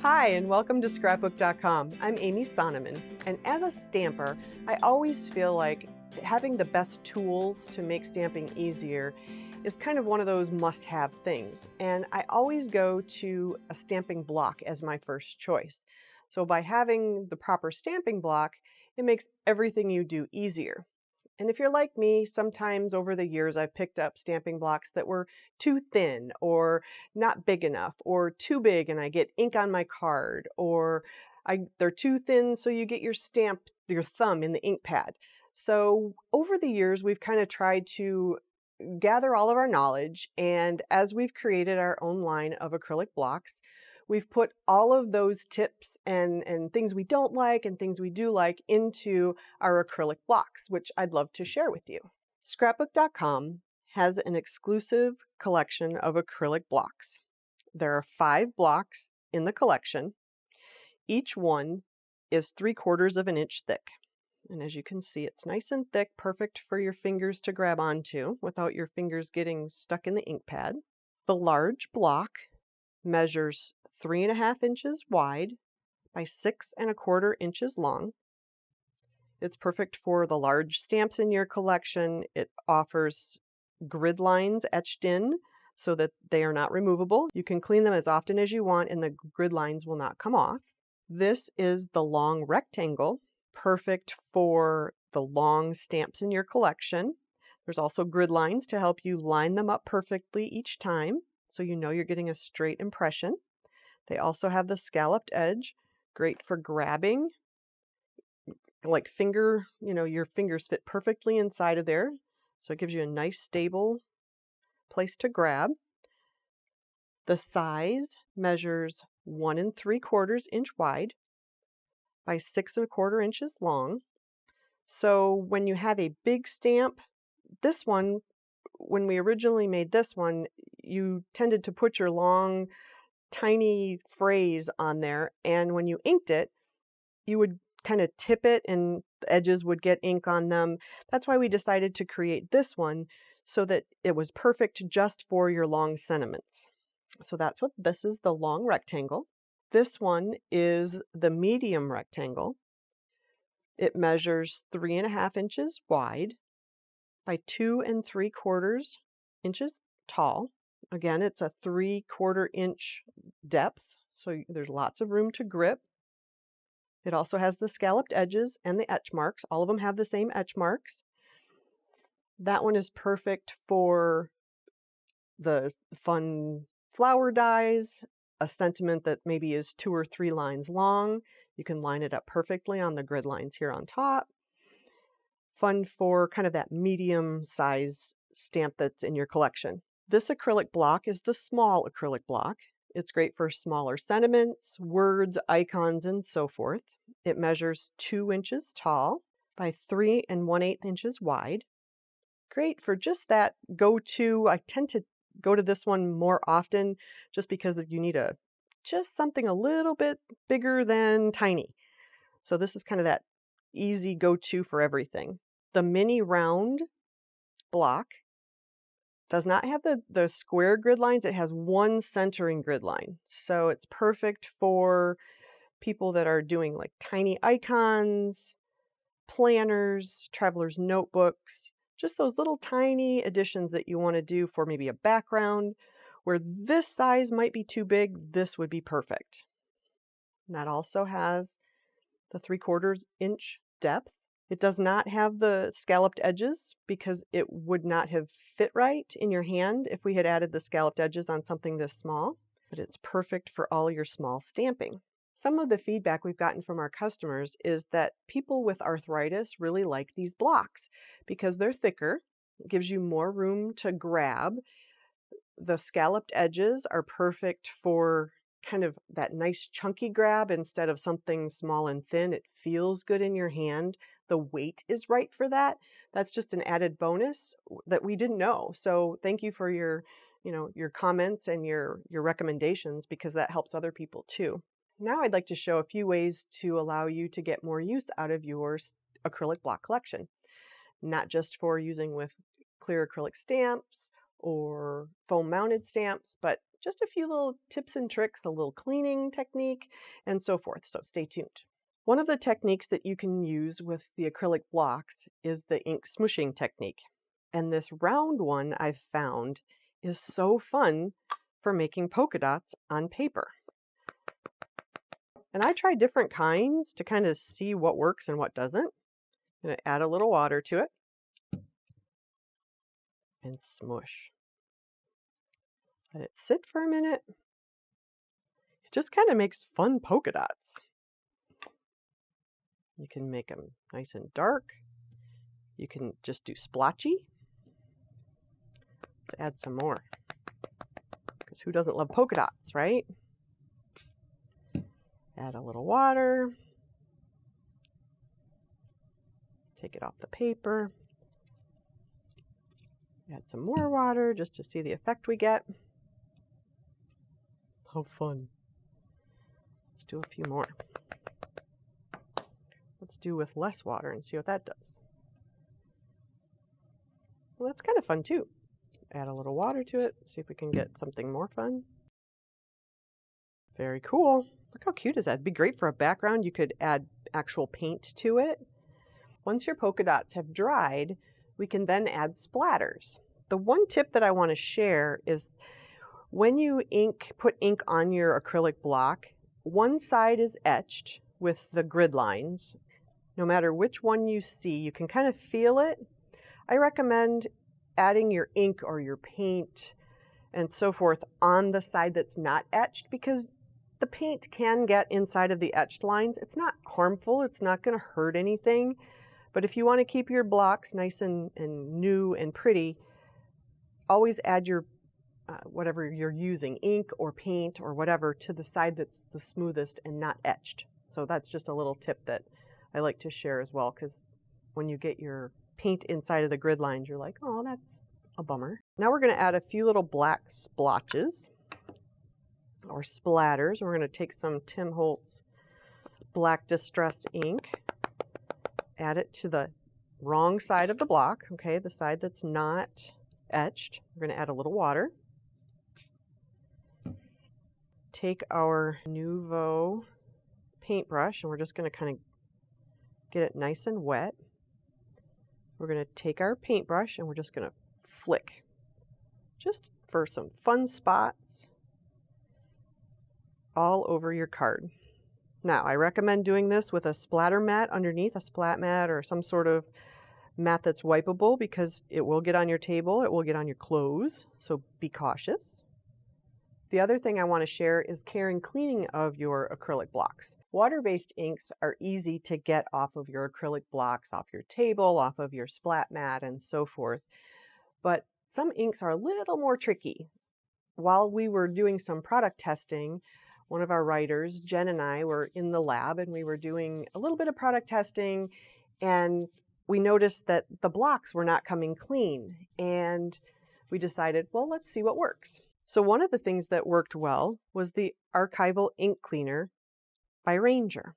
Hi, and welcome to Scrapbook.com. I'm Amy Sonneman, and as a stamper, I always feel like having the best tools to make stamping easier is kind of one of those must-have things, and I always go to a stamping block as my first choice. So by having the proper stamping block, it makes everything you do easier. And if you're like me, sometimes over the years I've picked up stamping blocks that were too thin or not big enough or too big and I get ink on my card, or they're too thin so you get your thumb in the ink pad. So over the years we've kind of tried to gather all of our knowledge, and as we've created our own line of acrylic blocks, we've put all of those tips and things we don't like and things we do like into our acrylic blocks, which I'd love to share with you. Scrapbook.com has an exclusive collection of acrylic blocks. There are 5 blocks in the collection. Each one is 3/4 of an inch thick. And as you can see, it's nice and thick, perfect for your fingers to grab onto without your fingers getting stuck in the ink pad. The large block measures 3.5 inches wide by 6.25 inches long. It's perfect for the large stamps in your collection. It offers grid lines etched in so that they are not removable. You can clean them as often as you want and the grid lines will not come off. This is the long rectangle, perfect for the long stamps in your collection. There's also grid lines to help you line them up perfectly each time, so you know you're getting a straight impression. They also have the scalloped edge, great for grabbing, like your fingers fit perfectly inside of there, so it gives you a nice stable place to grab. The size measures 1 3/4 inch wide by 6.25 inches long. So when you have a big stamp, this one, when we originally made this one, you tended to put your long, tiny phrase on there, and when you inked it, you would kind of tip it and the edges would get ink on them. That's why we decided to create this one so that it was perfect just for your long sentiments. So that's what this is, the long rectangle. This one is the medium rectangle. It measures 3.5 inches wide by 2 3/4 inches tall. Again, it's a 3/4 inch depth, so there's lots of room to grip. It also has the scalloped edges and the etch marks. All of them have the same etch marks. That one is perfect for the fun flower dies, a sentiment that maybe is 2 or 3 lines long. You can line it up perfectly on the grid lines here on top. Fun for kind of that medium size stamp that's in your collection. This acrylic block is the small acrylic block. It's great for smaller sentiments, words, icons, and so forth. It measures 2 inches tall by 3 1/8 inches wide. Great for just that go-to. I tend to go to this one more often just because you need just something a little bit bigger than tiny. So this is kind of that easy go-to for everything. The mini round block does not have the square grid lines. It has one centering grid line. So it's perfect for people that are doing like tiny icons, planners, traveler's notebooks, just those little tiny additions that you want to do for maybe a background. Where this size might be too big, this would be perfect. And that also has the 3/4 inch depth. It does not have the scalloped edges because it would not have fit right in your hand if we had added the scalloped edges on something this small, but it's perfect for all your small stamping. Some of the feedback we've gotten from our customers is that people with arthritis really like these blocks because they're thicker. It gives you more room to grab. The scalloped edges are perfect for kind of that nice chunky grab instead of something small and thin. It feels good in your hand. The weight is right for that. That's just an added bonus that we didn't know. So thank you for your comments and your recommendations, because that helps other people too. Now I'd like to show a few ways to allow you to get more use out of your acrylic block collection. Not just for using with clear acrylic stamps or foam mounted stamps, but just a few little tips and tricks, a little cleaning technique, and so forth. So stay tuned. One of the techniques that you can use with the acrylic blocks is the ink smooshing technique. And this round one I've found is so fun for making polka dots on paper. And I try different kinds to kind of see what works and what doesn't. I'm going to add a little water to it and smush. Let it sit for a minute. It just kind of makes fun polka dots. You can make them nice and dark. You can just do splotchy. Let's add some more. Because who doesn't love polka dots, right? Add a little water. Take it off the paper. Add some more water just to see the effect we get. How fun. Let's do a few more. Let's do with less water and see what that does. Well, that's kind of fun too. Add a little water to it, see if we can get something more fun. Very cool. Look how cute is that? It'd be great for a background. You could add actual paint to it. Once your polka dots have dried, we can then add splatters. The one tip that I want to share is when you put ink on your acrylic block, one side is etched with the grid lines. No matter which one you see, you can kind of feel it. I recommend adding your ink or your paint and so forth on the side that's not etched, because the paint can get inside of the etched lines. It's not harmful. It's not going to hurt anything. But if you want to keep your blocks nice and new and pretty, always add your whatever you're using, ink or paint or whatever, to the side that's the smoothest and not etched. So that's just a little tip that I like to share as well, because when you get your paint inside of the grid lines, you're like, oh, that's a bummer. Now we're going to add a few little black splotches or splatters. We're going to take some Tim Holtz black distress ink, add it to the wrong side of the block, okay, the side that's not etched. We're going to add a little water. Take our Nouveau paintbrush and we're just going to kind of get it nice and wet. We're going to take our paintbrush and we're just going to flick, just for some fun spots all over your card. Now, I recommend doing this with a splatter mat underneath, a splat mat or some sort of mat that's wipeable, because it will get on your table, it will get on your clothes, so be cautious. The other thing I want to share is care and cleaning of your acrylic blocks. Water-based inks are easy to get off of your acrylic blocks, off your table, off of your splat mat, and so forth. But some inks are a little more tricky. While we were doing some product testing, one of our writers, Jen, and I were in the lab and we were doing a little bit of product testing, and we noticed that the blocks were not coming clean, and we decided, well, let's see what works. So one of the things that worked well was the Archival Ink Cleaner by Ranger.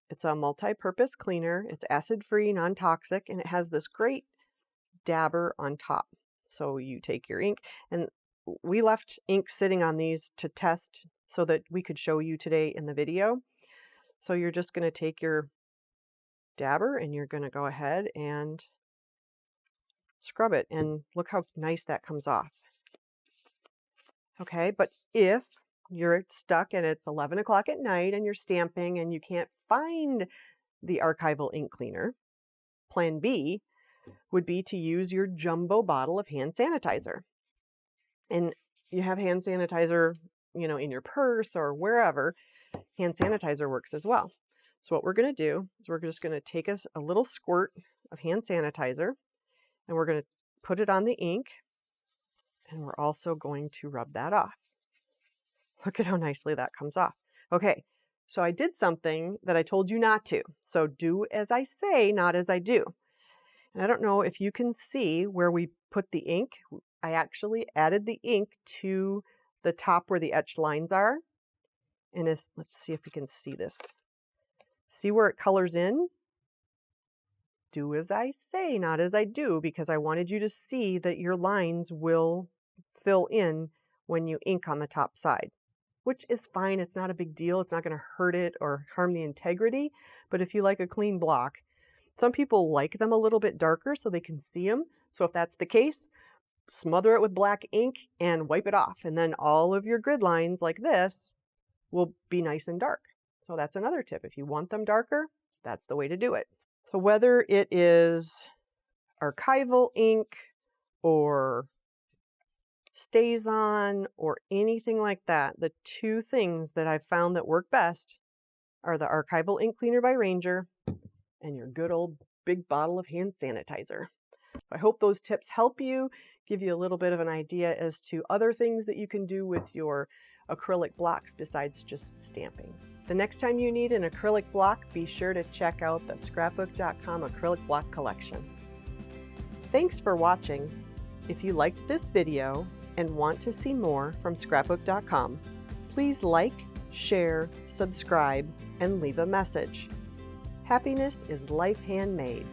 It's a multi-purpose cleaner. It's acid-free, non-toxic, and it has this great dabber on top. So you take your ink, and we left ink sitting on these to test so that we could show you today in the video. So you're just going to take your dabber and you're going to go ahead and scrub it, and look how nice that comes off. Okay, but if you're stuck and it's 11 o'clock at night and you're stamping and you can't find the archival ink cleaner, plan B would be to use your jumbo bottle of hand sanitizer. And you have hand sanitizer, you know, in your purse or wherever, hand sanitizer works as well. So what we're going to do is we're just going to take a little squirt of hand sanitizer and we're going to put it on the ink, and we're also going to rub that off. Look at how nicely that comes off. Okay, so I did something that I told you not to. So do as I say, not as I do. And I don't know if you can see where we put the ink. I actually added the ink to the top where the etched lines are. And let's see if we can see this. See where it colors in? Do as I say, not as I do, because I wanted you to see that your lines will fill in when you ink on the top side, which is fine. It's not a big deal. It's not going to hurt it or harm the integrity. But if you like a clean block, some people like them a little bit darker so they can see them. So if that's the case, smother it with black ink and wipe it off. And then all of your grid lines like this will be nice and dark. So that's another tip. If you want them darker, that's the way to do it. So whether it is archival ink or StazOn or anything like that, the two things that I've found that work best are the archival ink cleaner by Ranger and your good old big bottle of hand sanitizer. I hope those tips help you, give you a little bit of an idea as to other things that you can do with your acrylic blocks besides just stamping. The next time you need an acrylic block, be sure to check out the Scrapbook.com Acrylic Block Collection. Thanks for watching. If you liked this video and want to see more from Scrapbook.com, please like, share, subscribe, and leave a message. Happiness is life handmade.